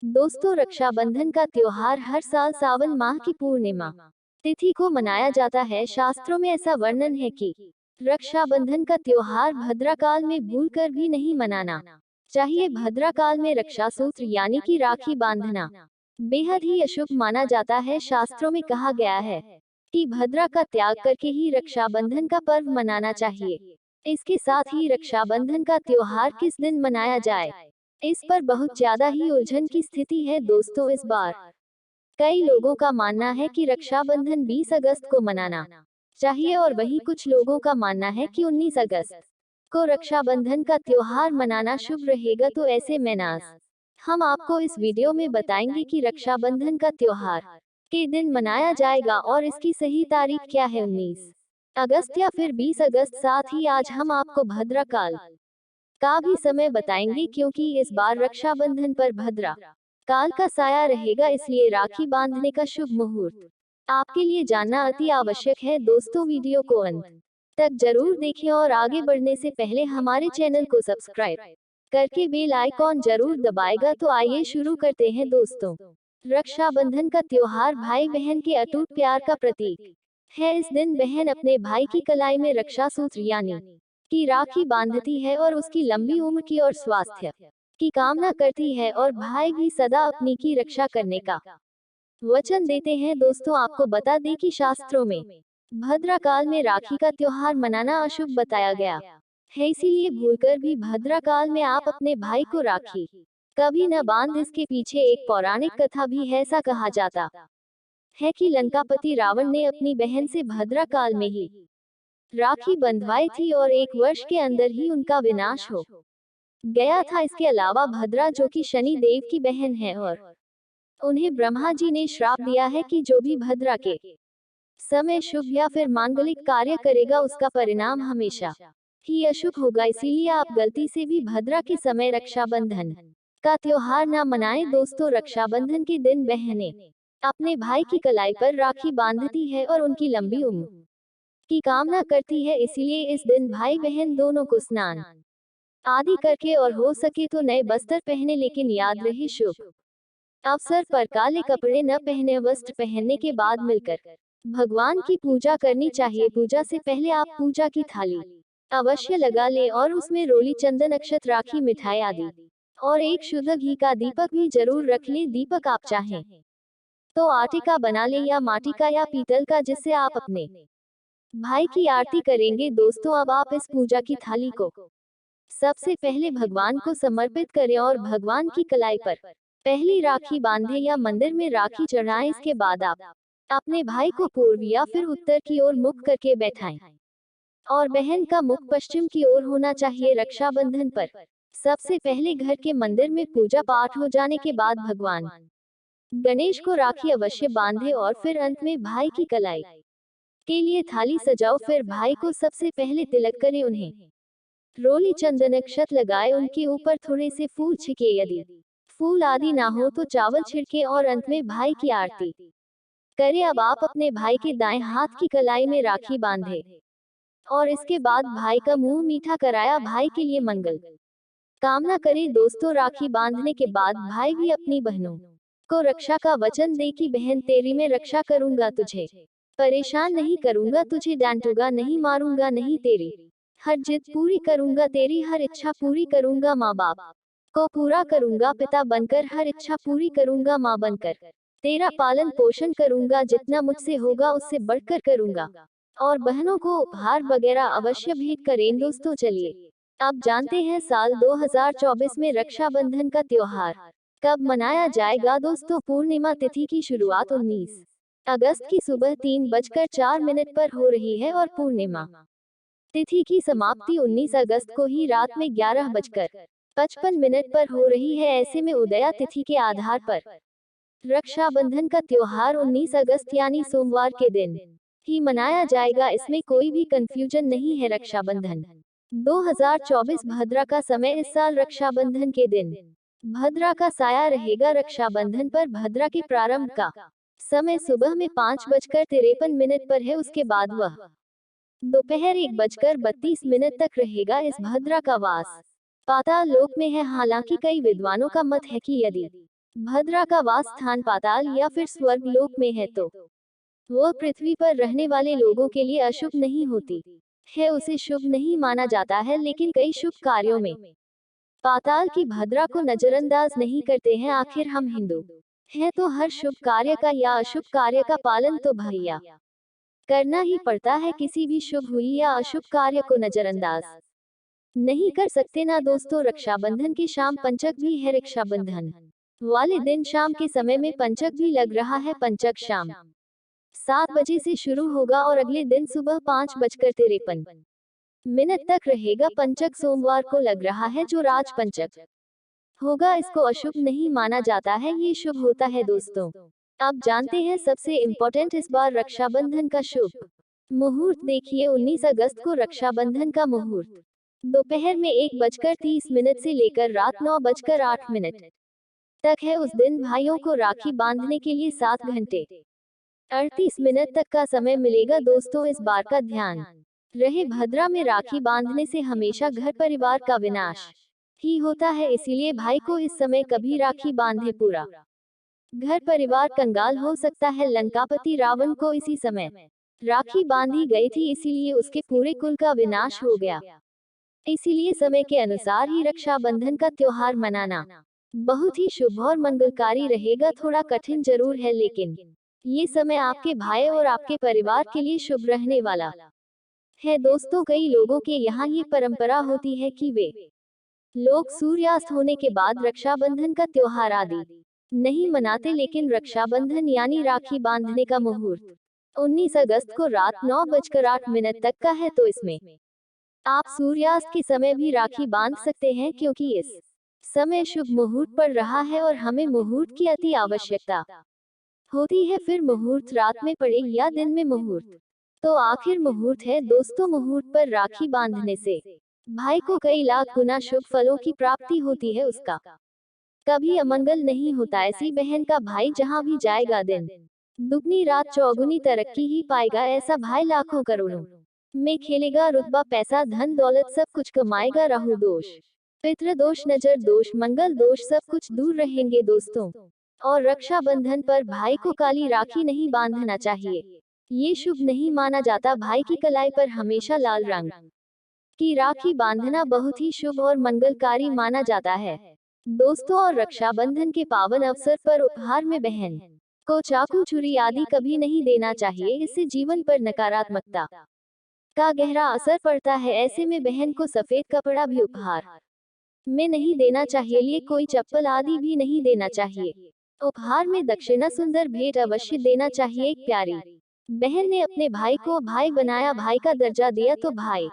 दोस्तों, रक्षाबंधन का त्योहार हर साल सावन माह की पूर्णिमा तिथि को मनाया जाता है। शास्त्रों में ऐसा वर्णन है कि रक्षाबंधन का त्योहार भद्राकाल में भूलकर भी नहीं मनाना चाहिए। भद्राकाल में रक्षा सूत्र यानी कि राखी बांधना बेहद ही अशुभ माना जाता है। शास्त्रों में कहा गया है कि भद्रा का त्याग करके ही रक्षाबंधन का पर्व मनाना चाहिए। इसके साथ ही रक्षाबंधन का त्योहार किस दिन मनाया जाए, इस पर बहुत ज्यादा ही उलझन की स्थिति है। दोस्तों, इस बार कई लोगों का मानना है कि रक्षाबंधन 20 अगस्त को मनाना चाहिए और वहीं कुछ लोगों का मानना है कि 19 अगस्त को रक्षाबंधन का त्योहार मनाना शुभ रहेगा। तो ऐसे में हम आपको इस वीडियो में बताएंगे कि रक्षाबंधन का त्योहार के दिन मनाया जाएगा और इसकी सही तारीख क्या है, 19 अगस्त या फिर 20 अगस्त। साथ ही आज हम आपको भद्राकाल का भी समय बताएंगे, क्योंकि इस बार रक्षाबंधन पर भद्रा काल का साया रहेगा, इसलिए राखी बांधने का शुभ मुहूर्त आपके लिए जानना अति आवश्यक है। दोस्तों, वीडियो को अंत तक जरूर देखें और आगे बढ़ने से पहले हमारे चैनल को सब्सक्राइब करके बेल आइकॉन जरूर दबाएगा। तो आइए शुरू करते हैं। दोस्तों, रक्षाबंधन का त्योहार भाई बहन के अटूट प्यार का प्रतीक है। इस दिन बहन अपने भाई की कलाई में रक्षा सूत्र यानी की राखी बांधती है और उसकी लंबी उम्र की और स्वास्थ्य की कामना करती है, और भाई भी सदा अपनी की रक्षा करने का वचन देते हैं। दोस्तों, आपको बता दें कि शास्त्रों में भद्राकाल में राखी का त्योहार मनाना अशुभ बताया गया है, इसीलिए भूलकर भी भद्राकाल में आप अपने भाई को राखी कभी न बांध। इसके पीछे एक पौराणिक कथा भी है। ऐसा कहा जाता है कि लंकापति रावण ने अपनी बहन से भद्राकाल में ही राखी बंधवाई थी और 1 वर्ष के अंदर ही उनका विनाश हो गया था। इसके अलावा भद्रा, जो कि शनि देव की बहन है, और उन्हें ब्रह्मा जी ने श्राप दिया है कि जो भी भद्रा के समय शुभ या फिर मांगलिक कार्य करेगा उसका परिणाम हमेशा ही अशुभ होगा। इसीलिए आप गलती से भी भद्रा के समय रक्षाबंधन का त्योहार न मनाएं। दोस्तों, रक्षाबंधन के दिन बहनें अपने भाई की कलाई पर राखी बांधती है और उनकी लंबी उम्र की कामना करती है। इसीलिए इस दिन भाई बहन दोनों को स्नान आदि करके और हो सके तो नए वस्त्र पहने, लेकिन याद रहे शुभ अवसर पर काले कपड़े न पहने। वस्त्र पहनने के बाद मिलकर भगवान की पूजा करनी चाहिए। पूजा से पहले आप पूजा की थाली अवश्य लगा ले और उसमें रोली, चंदन, अक्षत, राखी, मिठाई आदि और एक शुद्ध घी का दीपक भी जरूर रख ले। दीपक आप चाहें तो आटे का बना ले या माटी का या पीतल का, जिससे आप अपने भाई की आरती करेंगे। दोस्तों, अब आप इस पूजा की थाली को सबसे पहले भगवान को समर्पित करें और भगवान की कलाई पर पहली राखी बांधे या मंदिर में राखी चढ़ाएं। इसके बाद आप अपने भाई को पूर्व या फिर उत्तर की ओर मुख करके बैठाएं और बहन का मुख पश्चिम की ओर होना चाहिए। रक्षाबंधन पर सबसे पहले घर के मंदिर में पूजा पाठ हो जाने के बाद भगवान गणेश को राखी अवश्य बांधे और फिर अंत में भाई की कलाई के लिए थाली सजाओ। फिर भाई को सबसे पहले तिलक करें, उन्हें रोली, चंदन, अक्षत लगाए, उनके ऊपर थोड़े से फूल छिड़के। यदि फूल आदि ना हो तो चावल छिड़के और अंत में भाई की आरती करें। अब आप अपने भाई के दाएं हाथ की कलाई में राखी बांधे और इसके बाद भाई का मुंह मीठा कराया, भाई के लिए मंगल कामना करें। दोस्तों, राखी बांधने के बाद भाई भी अपनी बहनों को रक्षा का वचन दे कि बहन, तेरी मैं रक्षा करूंगा, तुझे परेशान नहीं करूंगा, तुझे डांटूंगा नहीं, मारूंगा नहीं, तेरी हर जिद पूरी करूंगा, तेरी हर इच्छा पूरी करूंगा, माँ बाप को पूरा करूंगा, पिता बनकर हर इच्छा पूरी करूंगा, माँ बनकर तेरा पालन पोषण करूंगा, जितना मुझसे होगा उससे बढ़कर करूंगा, और बहनों को उपहार वगैरह अवश्य भेंट करें। दोस्तों, चलिए अब जानते हैं साल 2024 में रक्षाबंधन का त्योहार कब मनाया जाएगा। दोस्तों, पूर्णिमा तिथि की शुरुआत 19 अगस्त की सुबह 3:04 पर हो रही है और पूर्णिमा तिथि की समाप्ति 19 अगस्त को ही रात में 11:55 पर हो रही है। ऐसे में उदया तिथि के आधार पर रक्षाबंधन का त्योहार 19 अगस्त यानी सोमवार के दिन ही मनाया जाएगा। इसमें कोई भी कंफ्यूजन नहीं है। रक्षाबंधन 2024 भद्रा का समय इस साल रक्षाबंधन के दिन भद्रा का साया रहेगा। रक्षाबंधन पर भद्रा के प्रारंभ का समय सुबह में 5:53 पर है। उसके बाद वह दोपहर 1:32 तक रहेगा। इस भद्रा का वास पाताल लोक में है। हालांकि कई विद्वानों का मत है कि यदि भद्रा का वास स्थान पाताल या फिर स्वर्ग लोक में है तो वह पृथ्वी पर रहने वाले लोगों के लिए अशुभ नहीं होती है, उसे शुभ नहीं माना जाता है, लेकिन कई शुभ कार्यों में पाताल की भद्रा को नजरअंदाज नहीं करते हैं। आखिर हम हिंदू हैं तो हर शुभ कार्य का या अशुभ कार्य का पालन तो भैया करना ही पड़ता है। किसी भी शुभ हुई या अशुभ कार्य को नजरअंदाज नहीं कर सकते ना दोस्तों। रक्षाबंधन की शाम पंचक भी है। रक्षाबंधन वाले दिन शाम के समय में पंचक भी लग रहा है। पंचक शाम 7 बजे से शुरू होगा और अगले दिन सुबह 5:53 तक रहेगा। पंचक सोमवार को लग रहा है जो राज पंचक होगा। इसको अशुभ नहीं माना जाता है, ये शुभ होता है दोस्तों। आप जानते हैं सबसे इम्पोर्टेंट इस बार रक्षाबंधन का शुभ मुहूर्त देखिए। 19 अगस्त को रक्षाबंधन का मुहूर्त दोपहर में 1:30 से लेकर रात 9:08 तक है। उस दिन भाइयों को राखी बांधने के लिए 7 घंटे 38 मिनट तक का समय मिलेगा दोस्तों। इस बार का ध्यान रहे, भद्रा में राखी बांधने से हमेशा घर परिवार का विनाश ही होता है, इसीलिए भाई को इस समय कभी राखी बांधे पूरा घर परिवार कंगाल हो सकता है। लंकापति रावण को इसी समय राखी बांधी गई थी, इसीलिए उसके पूरे कुल का विनाश हो गया। इसीलिए समय के अनुसार ही रक्षाबंधन का त्योहार मनाना बहुत ही शुभ और मंगलकारी रहेगा। थोड़ा कठिन जरूर है, लेकिन ये समय आपके भाई और आपके परिवार के लिए शुभ रहने वाला है दोस्तों। कई लोगों के यहाँ ये परंपरा होती है कि वे लोग सूर्यास्त होने के बाद रक्षाबंधन का त्योहार आदि नहीं मनाते, लेकिन रक्षाबंधन यानी राखी बांधने का मुहूर्त 19 अगस्त को रात 9:08 तक का है, तो इसमें आप सूर्यास्त के समय भी राखी बांध सकते हैं, क्योंकि इस समय शुभ मुहूर्त पड़ रहा है और हमें मुहूर्त की अति आवश्यकता होती है। फिर मुहूर्त रात में पड़े या दिन में मुहूर्त तो आखिर मुहूर्त है दोस्तों। मुहूर्त पर राखी बांधने से भाई को कई लाख गुना शुभ फलों की प्राप्ति होती है, उसका कभी अमंगल नहीं होता। ऐसी बहन का भाई जहां भी जाएगा दिन दुगनी रात चौगुनी तरक्की ही पाएगा। ऐसा भाई लाखों करोड़ों में खेलेगा, रुतबा पैसा धन दौलत सब कुछ कमाएगा। राहु दोष, पितृ दोष, नजर दोष, मंगल दोष सब कुछ दूर रहेंगे दोस्तों। और रक्षाबंधन पर भाई को काली राखी नहीं बांधना चाहिए, ये शुभ नहीं माना जाता। भाई की कलाई पर हमेशा लाल रंग की राखी बांधना बहुत ही शुभ और मंगलकारी माना जाता है दोस्तों। और रक्षाबंधन के पावन अवसर पर उपहार में बहन को चाकू छुरी आदि कभी नहीं देना चाहिए, इससे जीवन पर नकारात्मकता का गहरा असर पड़ता है। ऐसे में बहन को सफेद कपड़ा भी उपहार में नहीं देना चाहिए, लिए कोई चप्पल आदि भी नहीं देना चाहिए। उपहार में दक्षिणा सुंदर भेंट अवश्य देना चाहिए। एक प्यारी बहन ने अपने भाई को भाई बनाया, भाई का दर्जा दिया, तो भाई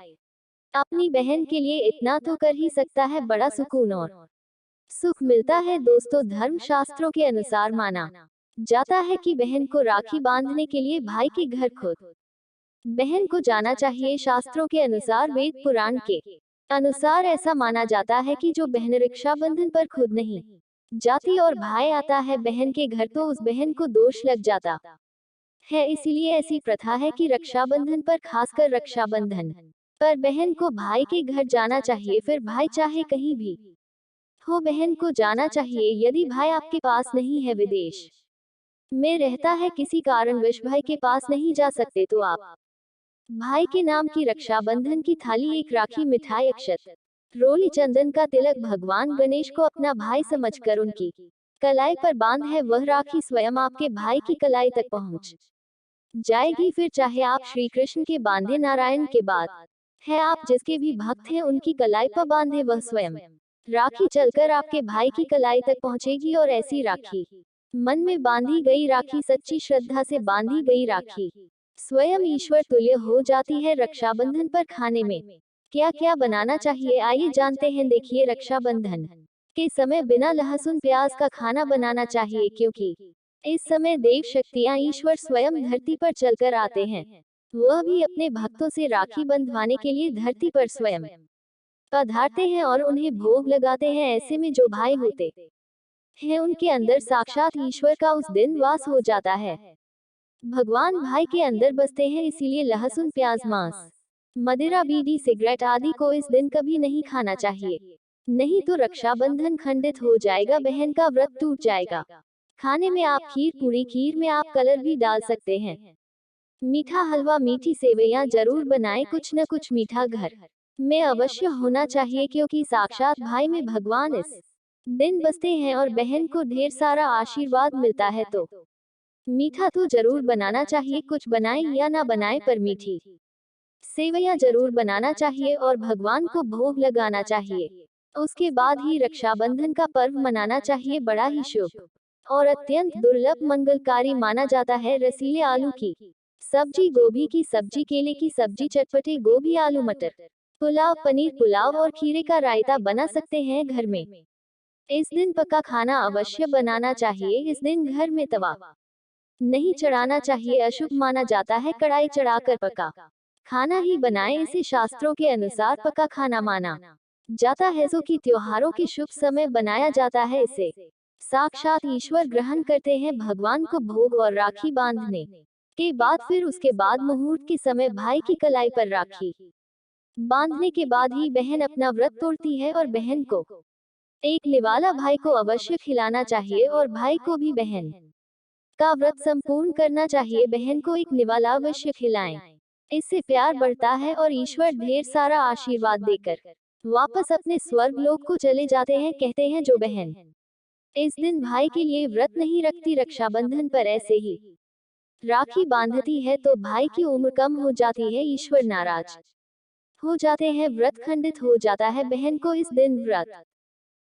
अपनी बहन के लिए इतना तो कर ही सकता है। बड़ा सुकून और सुख मिलता है दोस्तों। धर्म शास्त्रों के अनुसार माना जाता है कि बहन को राखी बांधने के लिए भाई के घर खुद बहन को जाना चाहिए। शास्त्रों के अनुसार, वेद पुराण के अनुसार ऐसा माना जाता है कि जो बहन रक्षाबंधन पर खुद नहीं जाती और भाई आता है बहन के घर, तो उस बहन को दोष लग जाता है। इसीलिए ऐसी प्रथा है कि रक्षाबंधन पर, खासकर रक्षाबंधन पर बहन को भाई के घर जाना चाहिए। फिर भाई चाहे कहीं भी हो, बहन को जाना चाहिए। यदि भाई आपके पास नहीं है, विदेश में रहता है, किसी कारणवश भाई के पास नहीं जा सकते, तो आप भाई के नाम की रक्षाबंधन की थाली, एक राखी, मिठाई, अक्षत, रोली, चंदन का तिलक भगवान गणेश को अपना भाई समझकर उनकी कलाई पर बांध है। वह राखी स्वयं आपके भाई की कलाई तक पहुंच जाएगी। फिर चाहे आप श्री कृष्ण के बांधे, नारायण के बाद है, आप जिसके भी भक्त हैं उनकी कलाई पर बांधे, वह स्वयं राखी चलकर आपके भाई की कलाई तक पहुंचेगी। और ऐसी राखी, मन में बांधी गई राखी, सच्ची श्रद्धा से बांधी गई राखी स्वयं ईश्वर तुल्य हो जाती है। रक्षाबंधन पर खाने में क्या क्या बनाना चाहिए, आइए जानते हैं। देखिए, रक्षाबंधन के समय बिना लहसुन प्याज का खाना बनाना चाहिए, क्योंकि इस समय देव शक्तियां, ईश्वर स्वयं धरती पर चलकर आते हैं। वह भी अपने भक्तों से राखी बंधवाने के लिए धरती पर स्वयं पधारते हैं और उन्हें भोग लगाते हैं। ऐसे में जो भाई होते हैं, उनके अंदर साक्षात ईश्वर का उस दिन वास हो जाता है। भगवान भाई के अंदर बसते हैं। इसीलिए लहसुन प्याज, मांस, मदिरा, बीड़ी, सिगरेट आदि को इस दिन कभी नहीं खाना चाहिए। नहीं तो रक्षाबंधन खंडित हो जाएगा, बहन का व्रत टूट जाएगा। खाने में आप खीर पूरी, खीर में आप कलर भी डाल सकते हैं। मीठा हलवा, मीठी सेवइयां जरूर बनाएं, कुछ न कुछ मीठा घर में अवश्य होना चाहिए, क्योंकि साक्षात भाई में भगवान इस दिन बसते हैं और बहन को ढेर सारा आशीर्वाद मिलता है। तो मीठा तो जरूर बनाना चाहिए, कुछ बनाए या ना बनाए पर मीठी सेवइयां जरूर बनाना चाहिए और भगवान को भोग लगाना चाहिए। उसके बाद ही रक्षाबंधन का पर्व मनाना चाहिए। बड़ा ही शुभ और अत्यंत दुर्लभ मंगलकारी माना जाता है। रसीले आलू की सब्जी, गोभी की सब्जी, केले की सब्जी, चटपटे गोभी, आलू मटर पुलाव, पनीर पुलाव और खीरे का रायता बना सकते हैं घर में। इस दिन पका खाना अवश्य बनाना चाहिए। इस दिन घर में तवा नहीं चढ़ाना चाहिए, अशुभ माना जाता है। कढ़ाई चढ़ाकर पका खाना ही बनाएं, इसे शास्त्रों के अनुसार पका खाना माना जाता है। जो कि त्योहारों के शुभ समय बनाया जाता है। इसे साक्षात ईश्वर ग्रहण करते हैं। भगवान को भोग और राखी बांधने के बाद फिर उसके बाद मुहूर्त के समय भाई की कलाई पर राखी बांधने के बाद ही बहन अपना व्रत तोड़ती है और बहन को एक निवाला भाई को अवश्य खिलाना चाहिए और भाई को भी बहन का व्रत संपूर्ण करना चाहिए। बहन को एक निवाला अवश्य खिलाएं, इससे प्यार बढ़ता है और ईश्वर ढेर सारा आशीर्वाद देकर वापस अपने स्वर्ग लोक को चले जाते हैं। कहते हैं जो बहन इस दिन भाई के लिए व्रत नहीं रखती, रक्षाबंधन पर ऐसे ही राखी बांधती है, तो भाई की उम्र कम हो जाती है, ईश्वर नाराज हो जाते हैं, व्रत खंडित हो जाता है। बहन को इस दिन व्रत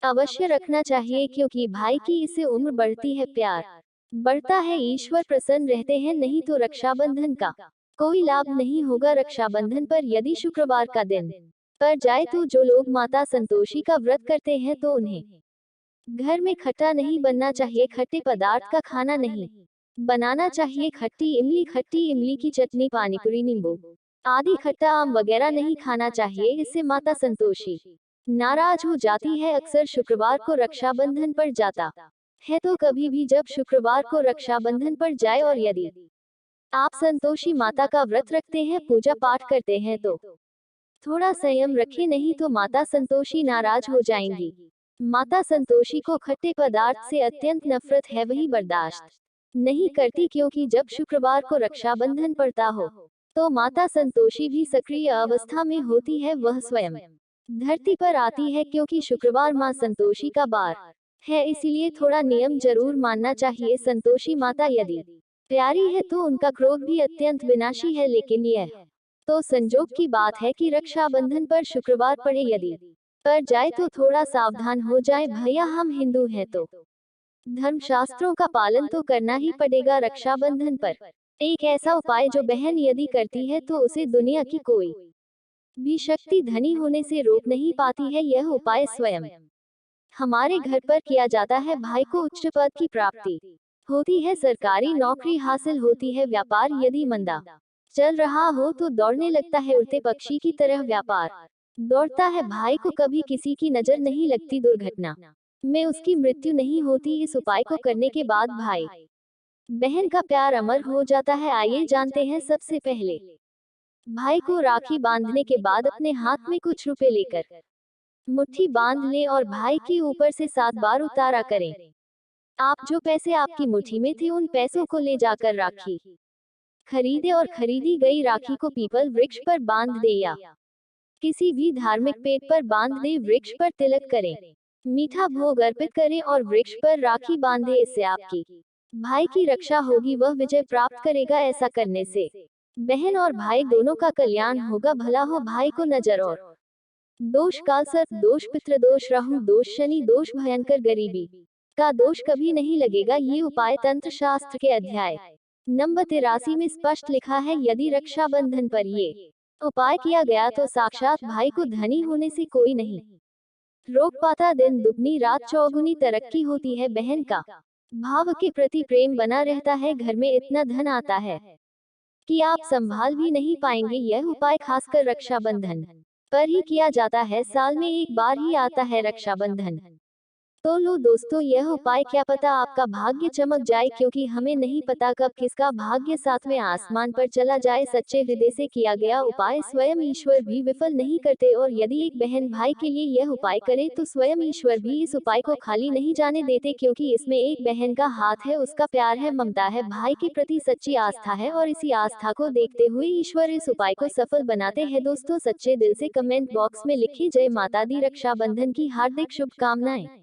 अवश्य रखना चाहिए, क्योंकि भाई की इससे उम्र बढ़ती है, प्यार बढ़ता है, ईश्वर प्रसन्न रहते हैं। नहीं तो रक्षाबंधन का कोई लाभ नहीं होगा। रक्षाबंधन पर यदि शुक्रवार का दिन पर जाए तो जो लोग माता संतोषी का व्रत करते हैं तो उन्हें घर में खट्टा नहीं बनना चाहिए, खट्टे पदार्थ का खाना नहीं बनाना चाहिए। खट्टी इमली की चटनी, पानीपुरी, नींबू आदि खट्टा आम वगैरह नहीं खाना चाहिए, इससे माता संतोषी नाराज हो जाती है। अक्सर शुक्रवार को रक्षाबंधन पर जाता है, तो कभी भी जब शुक्रवार को रक्षाबंधन पर जाए और यदि आप संतोषी माता का व्रत रखते हैं, पूजा पाठ करते हैं, तो थोड़ा संयम रखें, नहीं तो माता संतोषी नाराज हो जाएंगी। माता संतोषी को खट्टे पदार्थ से अत्यंत नफरत है, वही बर्दाश्त नहीं करती, क्योंकि जब शुक्रवार को रक्षाबंधन पड़ता हो तो माता संतोषी भी सक्रिय अवस्था में होती है। वह स्वयं धरती पर आती है, क्योंकि शुक्रवार माँ संतोषी का बार है, इसीलिए थोड़ा नियम जरूर मानना चाहिए। संतोषी माता यदि प्यारी है तो उनका क्रोध भी अत्यंत विनाशी है, लेकिन यह तो संजोग की बात है कि रक्षाबंधन पर शुक्रवार पड़े, यदि पर जाए तो थोड़ा सावधान हो जाए। भैया हम हिंदू हैं तो धर्मशास्त्रों का पालन तो करना ही पड़ेगा। रक्षाबंधन पर एक ऐसा उपाय जो बहन यदि करती है तो उसे दुनिया की कोई भी शक्ति धनी होने से रोक नहीं पाती है। यह उपाय स्वयं हमारे घर पर किया जाता है। भाई को उच्च पद की प्राप्ति होती है, सरकारी नौकरी हासिल होती है, व्यापार यदि मंदा चल रहा हो तो दौड़ने लगता है, उड़ते पक्षी की तरह व्यापार दौड़ता है। भाई को कभी किसी की नजर नहीं लगती, दुर्घटना में उसकी मृत्यु नहीं होती। इस उपाय को करने के बाद भाई बहन का प्यार अमर हो जाता है। आइए जानते हैं। सबसे पहले भाई को राखी बांधने के बाद अपने हाथ में कुछ रुपए लेकर मुट्ठी बांध ले और भाई के ऊपर से 7 बार उतारा करें। आप जो पैसे आपकी मुट्ठी में थे उन पैसों को ले जाकर राखी खरीदे और खरीदी गई राखी को पीपल वृक्ष पर बांध दे या किसी भी धार्मिक पेड़ पर बांध दे। वृक्ष पर तिलक करें, मीठा भोग अर्पित करें और वृक्ष पर राखी बांधे। इससे आपकी भाई की रक्षा होगी, वह विजय प्राप्त करेगा। ऐसा करने से बहन और भाई दोनों का कल्याण होगा, भला हो। भाई को नजर और दोष, काल सर्प दोष, पितृदोष, राहु दोष, शनि दोष, भयंकर गरीबी का दोष कभी नहीं लगेगा। ये उपाय तंत्र शास्त्र के अध्याय नंबर 83 में स्पष्ट लिखा है। यदि रक्षाबंधन पर ये उपाय किया गया तो साक्षात भाई को धनी होने से कोई नहीं रोक पाता। दिन दुगनी रात चौगुनी तरक्की होती है। बहन का भाव के प्रति प्रेम बना रहता है। घर में इतना धन आता है कि आप संभाल भी नहीं पाएंगे। यह उपाय खासकर रक्षाबंधन पर ही किया जाता है। साल में एक बार ही आता है रक्षाबंधन, तो लो दोस्तों, यह उपाय क्या पता आपका भाग्य चमक जाए, क्योंकि हमें नहीं पता कब किसका भाग्य सातवें आसमान पर चला जाए। सच्चे हृदय से किया गया उपाय स्वयं ईश्वर भी विफल नहीं करते, और यदि एक बहन भाई के लिए यह उपाय करे तो स्वयं ईश्वर भी इस उपाय को खाली नहीं जाने देते, क्योंकि इसमें एक बहन का हाथ है, उसका प्यार है, ममता है, भाई के प्रति सच्ची आस्था है, और इसी आस्था को देखते हुए ईश्वर इस उपाय को सफल बनाते हैं। दोस्तों, सच्चे दिल से कमेंट बॉक्स में लिखिए जय माता दी। रक्षाबंधन की हार्दिक शुभकामनाएं।